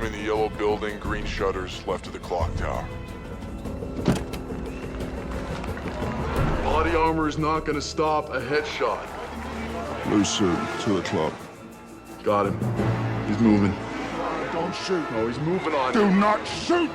I'm in the yellow building, green shutters, left of the clock tower. Body armor is not gonna stop a headshot. Blue suit, 2 o'clock. Got him. He's moving. Don't shoot. Oh, he's moving on. Do not shoot!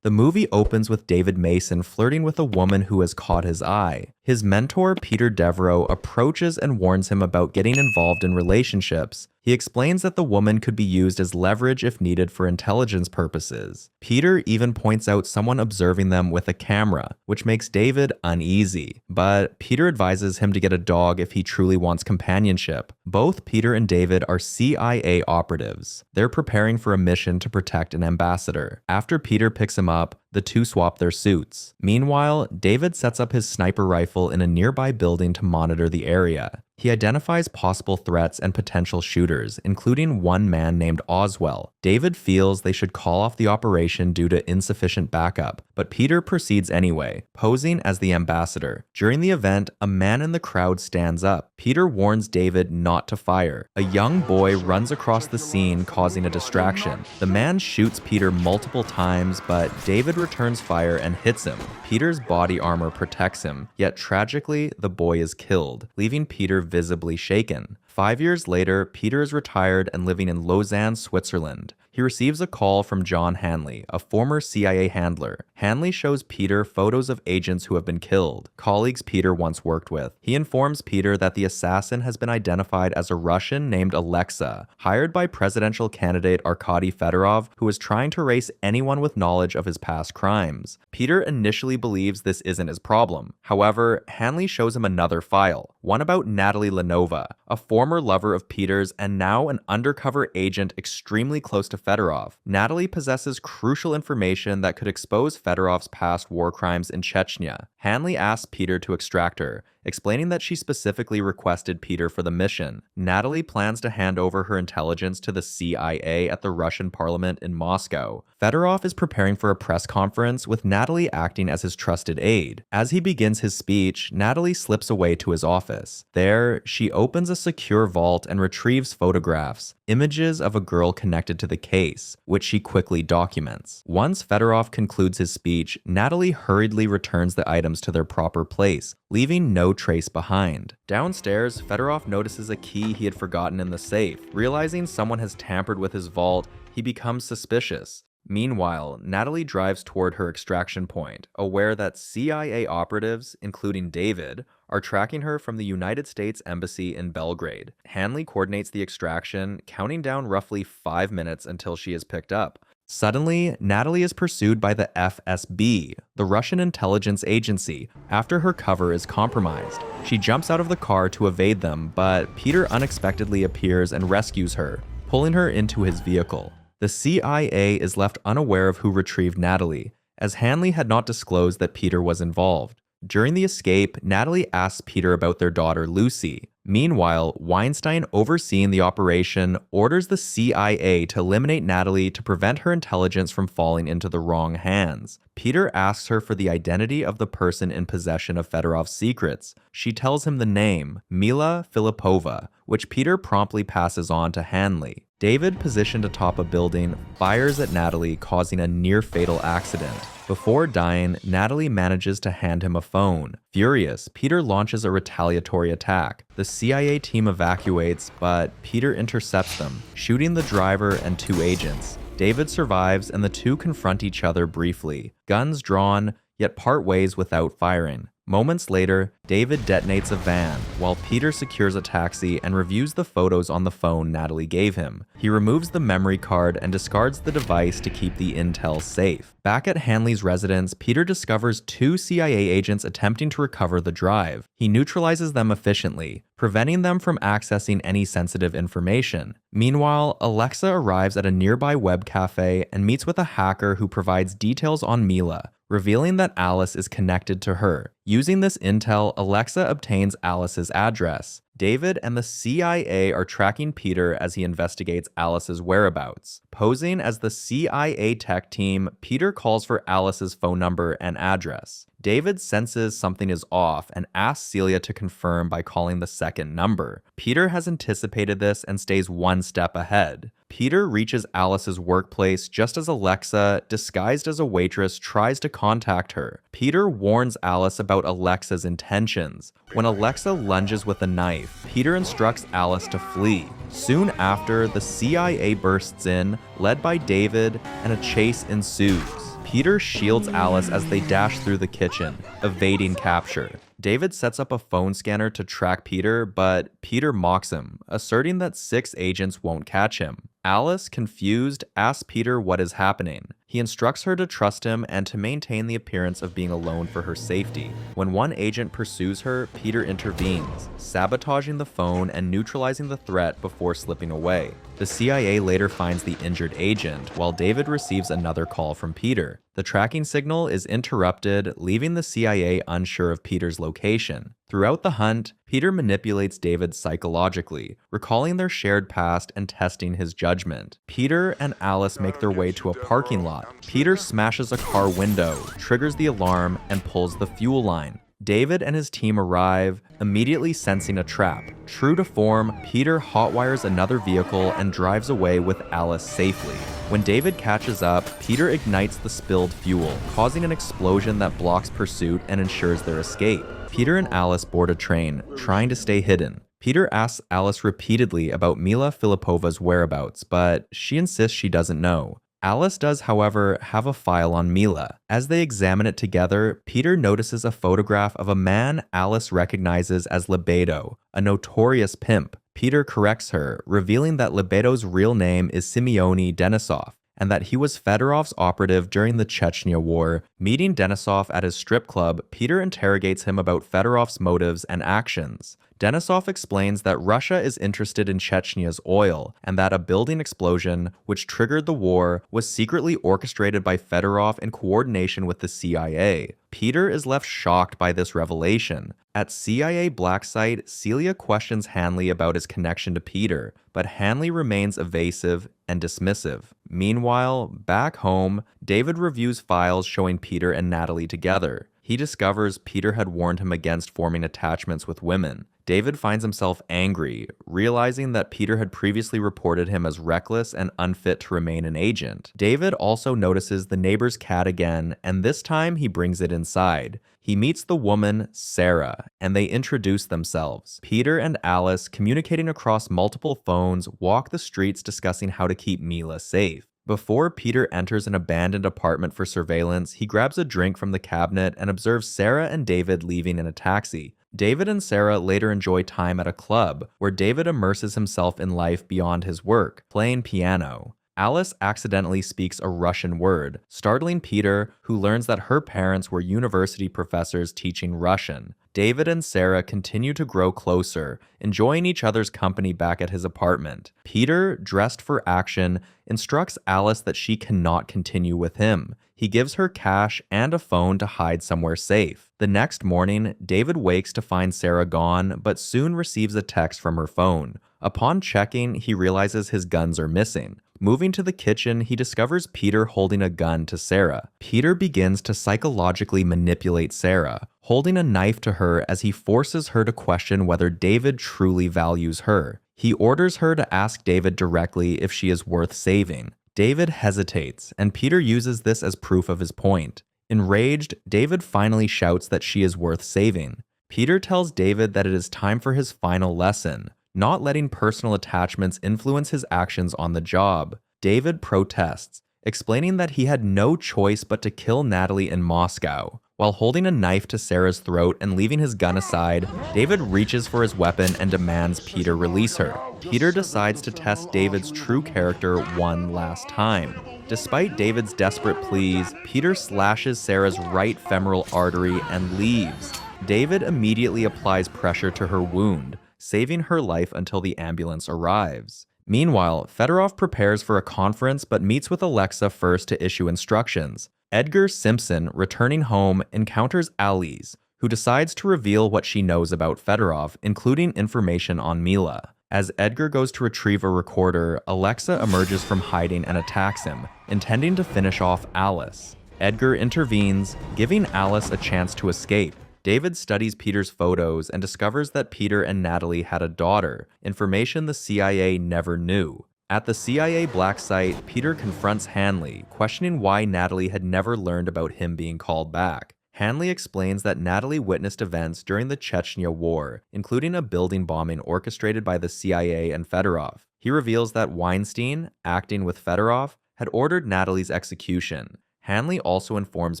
The movie opens with David Mason flirting with a woman who has caught his eye. His mentor, Peter Devereaux, approaches and warns him about getting involved in relationships. He explains that the woman could be used as leverage if needed for intelligence purposes. Peter even points out someone observing them with a camera, which makes David uneasy. But Peter advises him to get a dog if he truly wants companionship. Both Peter and David are CIA operatives. They're preparing for a mission to protect an ambassador. After Peter picks him up, the two swap their suits. Meanwhile, David sets up his sniper rifle in a nearby building to monitor the area. He identifies possible threats and potential shooters, including one man named Oswell. David feels they should call off the operation due to insufficient backup, but Peter proceeds anyway, posing as the ambassador. During the event, a man in the crowd stands up. Peter warns David not to fire. A young boy runs across the scene, causing a distraction. The man shoots Peter multiple times, but David returns fire and hits him. Peter's body armor protects him, yet tragically, the boy is killed, leaving Peter visibly shaken. 5 years later, Peter is retired and living in Lausanne, Switzerland. He receives a call from John Hanley, a former CIA handler. Hanley shows Peter photos of agents who have been killed, colleagues Peter once worked with. He informs Peter that the assassin has been identified as a Russian named Alexa, hired by presidential candidate Arkady Fedorov, who is trying to erase anyone with knowledge of his past crimes. Peter initially believes this isn't his problem. However, Hanley shows him another file, one about Natalie Lenova, a former lover of Peter's and now an undercover agent extremely close to Fedorov. Natalie possesses crucial information that could expose Fedorov's past war crimes in Chechnya. Hanley asks Peter to extract her, explaining that she specifically requested Peter for the mission. Natalie plans to hand over her intelligence to the CIA at the Russian parliament in Moscow. Fedorov is preparing for a press conference with Natalie acting as his trusted aide. As he begins his speech, Natalie slips away to his office. There, she opens a secure vault and retrieves photographs, images of a girl connected to the case, which she quickly documents. Once Fedorov concludes his speech, Natalie hurriedly returns the items to their proper place, leaving no trace behind. Downstairs, Fedorov notices a key he had forgotten in the safe. Realizing someone has tampered with his vault, he becomes suspicious. Meanwhile, Natalie drives toward her extraction point, aware that CIA operatives, including David, are tracking her from the United States Embassy in Belgrade. Hanley coordinates the extraction, counting down roughly 5 minutes until she is picked up. Suddenly, Natalie is pursued by the FSB, the Russian intelligence agency, after her cover is compromised. She jumps out of the car to evade them, but Peter unexpectedly appears and rescues her, pulling her into his vehicle. The CIA is left unaware of who retrieved Natalie, as Hanley had not disclosed that Peter was involved. During the escape, Natalie asks Peter about their daughter Lucy. Meanwhile, Weinstein, overseeing the operation, orders the CIA to eliminate Natalie to prevent her intelligence from falling into the wrong hands. Peter asks her for the identity of the person in possession of Fedorov's secrets. She tells him the name, Mila Filipova, which Peter promptly passes on to Hanley. David, positioned atop a building, fires at Natalie, causing a near-fatal accident. Before dying, Natalie manages to hand him a phone. Furious, Peter launches a retaliatory attack. The CIA team evacuates, but Peter intercepts them, shooting the driver and 2 agents. David survives, and the two confront each other briefly, guns drawn, yet part ways without firing. Moments later, David detonates a van, while Peter secures a taxi and reviews the photos on the phone Natalie gave him. He removes the memory card and discards the device to keep the intel safe. Back at Hanley's residence, Peter discovers 2 CIA agents attempting to recover the drive. He neutralizes them efficiently, preventing them from accessing any sensitive information. Meanwhile, Alexa arrives at a nearby web cafe and meets with a hacker who provides details on Mila, revealing that Alice is connected to her. Using this intel, Alexa obtains Alice's address. David and the CIA are tracking Peter as he investigates Alice's whereabouts. Posing as the CIA tech team, Peter calls for Alice's phone number and address. David senses something is off and asks Celia to confirm by calling the second number. Peter has anticipated this and stays one step ahead. Peter reaches Alice's workplace just as Alexa, disguised as a waitress, tries to contact her. Peter warns Alice about Alexa's intentions. When Alexa lunges with a knife, Peter instructs Alice to flee. Soon after, the CIA bursts in, led by David, and a chase ensues. Peter shields Alice as they dash through the kitchen, evading capture. David sets up a phone scanner to track Peter, but Peter mocks him, asserting that 6 agents won't catch him. Alice, confused, asks Peter what is happening. He instructs her to trust him and to maintain the appearance of being alone for her safety. When one agent pursues her, Peter intervenes, sabotaging the phone and neutralizing the threat before slipping away. The CIA later finds the injured agent, while David receives another call from Peter. The tracking signal is interrupted, leaving the CIA unsure of Peter's location. Throughout the hunt, Peter manipulates David psychologically, recalling their shared past and testing his judgment. Peter and Alice make their way to a parking lot. Peter smashes a car window, triggers the alarm, and pulls the fuel line. David and his team arrive, immediately sensing a trap. True to form, Peter hotwires another vehicle and drives away with Alice safely. When David catches up, Peter ignites the spilled fuel, causing an explosion that blocks pursuit and ensures their escape. Peter and Alice board a train, trying to stay hidden. Peter asks Alice repeatedly about Mila Filipova's whereabouts, but she insists she doesn't know. Alice does, however, have a file on Mila. As they examine it together, Peter notices a photograph of a man Alice recognizes as Lebedo, a notorious pimp. Peter corrects her, revealing that Lebedo's real name is Simeoni Denisov, and that he was Fedorov's operative during the Chechnya War. Meeting Denisov at his strip club, Peter interrogates him about Fedorov's motives and actions. Denisov explains that Russia is interested in Chechnya's oil, and that a building explosion, which triggered the war, was secretly orchestrated by Fedorov in coordination with the CIA. Peter is left shocked by this revelation. At CIA Black Site, Celia questions Hanley about his connection to Peter, but Hanley remains evasive and dismissive. Meanwhile, back home, David reviews files showing Peter and Natalie together. He discovers Peter had warned him against forming attachments with women. David finds himself angry, realizing that Peter had previously reported him as reckless and unfit to remain an agent. David also notices the neighbor's cat again, and this time he brings it inside. He meets the woman, Sarah, and they introduce themselves. Peter and Alice, communicating across multiple phones, walk the streets discussing how to keep Mila safe. Before Peter enters an abandoned apartment for surveillance, he grabs a drink from the cabinet and observes Sarah and David leaving in a taxi. David and Sarah later enjoy time at a club, where David immerses himself in life beyond his work, playing piano. Alice accidentally speaks a Russian word, startling Peter, who learns that her parents were university professors teaching Russian. David and Sarah continue to grow closer, enjoying each other's company back at his apartment. Peter, dressed for action, instructs Alice that she cannot continue with him. He gives her cash and a phone to hide somewhere safe. The next morning, David wakes to find Sarah gone, but soon receives a text from her phone. Upon checking, he realizes his guns are missing. Moving to the kitchen, he discovers Peter holding a gun to Sarah. Peter begins to psychologically manipulate Sarah, holding a knife to her as he forces her to question whether David truly values her. He orders her to ask David directly if she is worth saving. David hesitates, and Peter uses this as proof of his point. Enraged, David finally shouts that she is worth saving. Peter tells David that it is time for his final lesson, not letting personal attachments influence his actions on the job. David protests, explaining that he had no choice but to kill Natalie in Moscow. While holding a knife to Sarah's throat and leaving his gun aside, David reaches for his weapon and demands Peter release her. Peter decides to test David's true character one last time. Despite David's desperate pleas, Peter slashes Sarah's right femoral artery and leaves. David immediately applies pressure to her wound, saving her life until the ambulance arrives. Meanwhile, Fedorov prepares for a conference but meets with Alexa first to issue instructions. Edgar Simpson, returning home, encounters Alice, who decides to reveal what she knows about Fedorov, including information on Mila. As Edgar goes to retrieve a recorder, Alexa emerges from hiding and attacks him, intending to finish off Alice. Edgar intervenes, giving Alice a chance to escape. David studies Peter's photos and discovers that Peter and Natalie had a daughter, information the CIA never knew. At the CIA black site, Peter confronts Hanley, questioning why Natalie had never learned about him being called back. Hanley explains that Natalie witnessed events during the Chechnya War, including a building bombing orchestrated by the CIA and Fedorov. He reveals that Weinstein, acting with Fedorov, had ordered Natalie's execution. Hanley also informs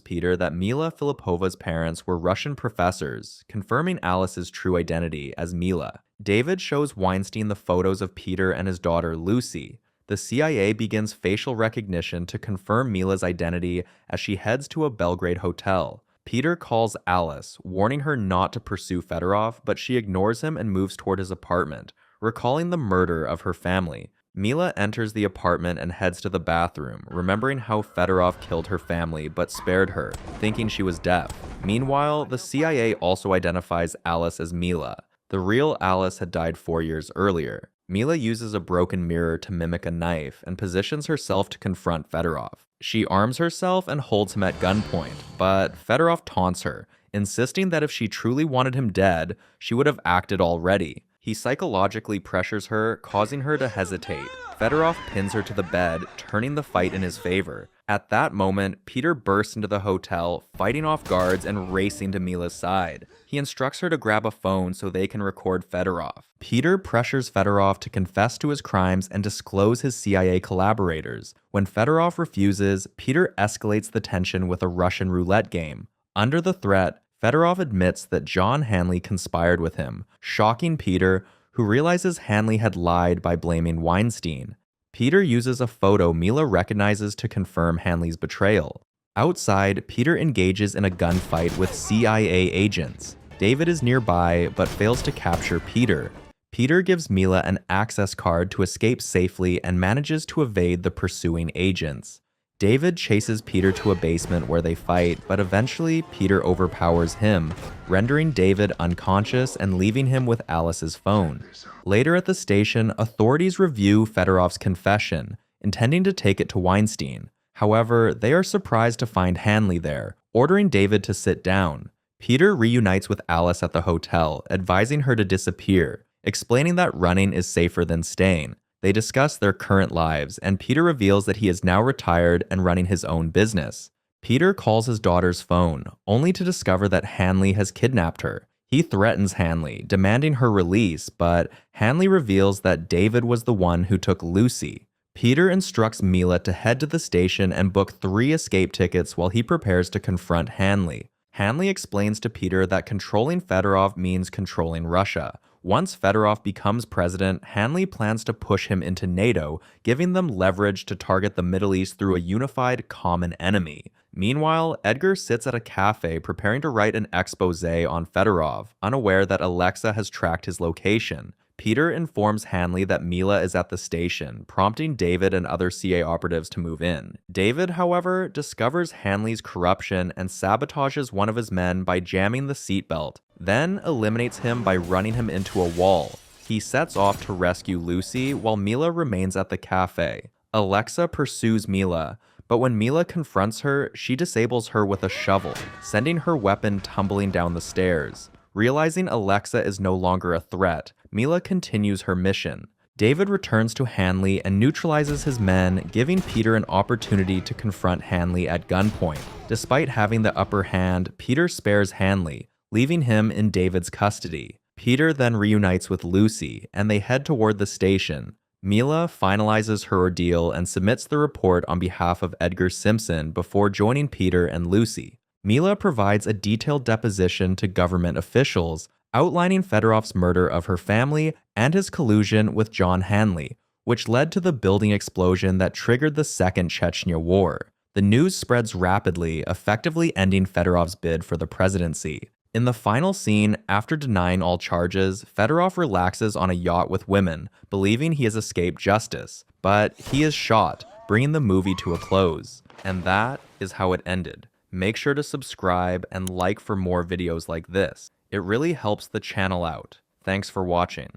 Peter that Mila Filipova's parents were Russian professors, confirming Alice's true identity as Mila. David shows Weinstein the photos of Peter and his daughter Lucy. The CIA begins facial recognition to confirm Mila's identity as she heads to a Belgrade hotel. Peter calls Alice, warning her not to pursue Fedorov, but she ignores him and moves toward his apartment, recalling the murder of her family. Mila enters the apartment and heads to the bathroom, remembering how Fedorov killed her family but spared her, thinking she was deaf. Meanwhile, the CIA also identifies Alice as Mila. The real Alice had died 4 years earlier. Mila uses a broken mirror to mimic a knife and positions herself to confront Fedorov. She arms herself and holds him at gunpoint, but Fedorov taunts her, insisting that if she truly wanted him dead, she would have acted already. He psychologically pressures her, causing her to hesitate. Fedorov pins her to the bed, turning the fight in his favor. At that moment, Peter bursts into the hotel, fighting off guards and racing to Mila's side. He instructs her to grab a phone so they can record Fedorov. Peter pressures Fedorov to confess to his crimes and disclose his CIA collaborators. When Fedorov refuses, Peter escalates the tension with a Russian roulette game. Under the threat, Fedorov admits that John Hanley conspired with him, shocking Peter, who realizes Hanley had lied by blaming Weinstein. Peter uses a photo Mila recognizes to confirm Hanley's betrayal. Outside, Peter engages in a gunfight with CIA agents. David is nearby, but fails to capture Peter. Peter gives Mila an access card to escape safely and manages to evade the pursuing agents. David chases Peter to a basement where they fight, but eventually Peter overpowers him, rendering David unconscious and leaving him with Alice's phone. Later at the station, authorities review Fedorov's confession, intending to take it to Weinstein. However, they are surprised to find Hanley there, ordering David to sit down. Peter reunites with Alice at the hotel, advising her to disappear, explaining that running is safer than staying. They discuss their current lives, and Peter reveals that he is now retired and running his own business. Peter calls his daughter's phone, only to discover that Hanley has kidnapped her. He threatens Hanley, demanding her release, but Hanley reveals that David was the one who took Lucy. Peter instructs Mila to head to the station and book 3 escape tickets while he prepares to confront Hanley. Hanley explains to Peter that controlling Fedorov means controlling Russia. Once Fedorov becomes president, Hanley plans to push him into NATO, giving them leverage to target the Middle East through a unified common enemy. Meanwhile, Edgar sits at a cafe preparing to write an expose on Fedorov, unaware that Alexa has tracked his location. Peter informs Hanley that Mila is at the station, prompting David and other CIA operatives to move in. David, however, discovers Hanley's corruption and sabotages one of his men by jamming the seatbelt, then eliminates him by running him into a wall. He sets off to rescue Lucy while Mila remains at the cafe. Alexa pursues Mila, but when Mila confronts her, she disables her with a shovel, sending her weapon tumbling down the stairs. Realizing Alexa is no longer a threat, Mila continues her mission. David returns to Hanley and neutralizes his men, giving Peter an opportunity to confront Hanley at gunpoint. Despite having the upper hand, Peter spares Hanley, leaving him in David's custody. Peter then reunites with Lucy, and they head toward the station. Mila finalizes her ordeal and submits the report on behalf of Edgar Simpson before joining Peter and Lucy. Mila provides a detailed deposition to government officials, outlining Fedorov's murder of her family and his collusion with John Hanley, which led to the building explosion that triggered the Second Chechnya War. The news spreads rapidly, effectively ending Fedorov's bid for the presidency. In the final scene, after denying all charges, Fedorov relaxes on a yacht with women, believing he has escaped justice, but he is shot, bringing the movie to a close. And that is how it ended. Make sure to subscribe and like for more videos like this. It really helps the channel out. Thanks for watching.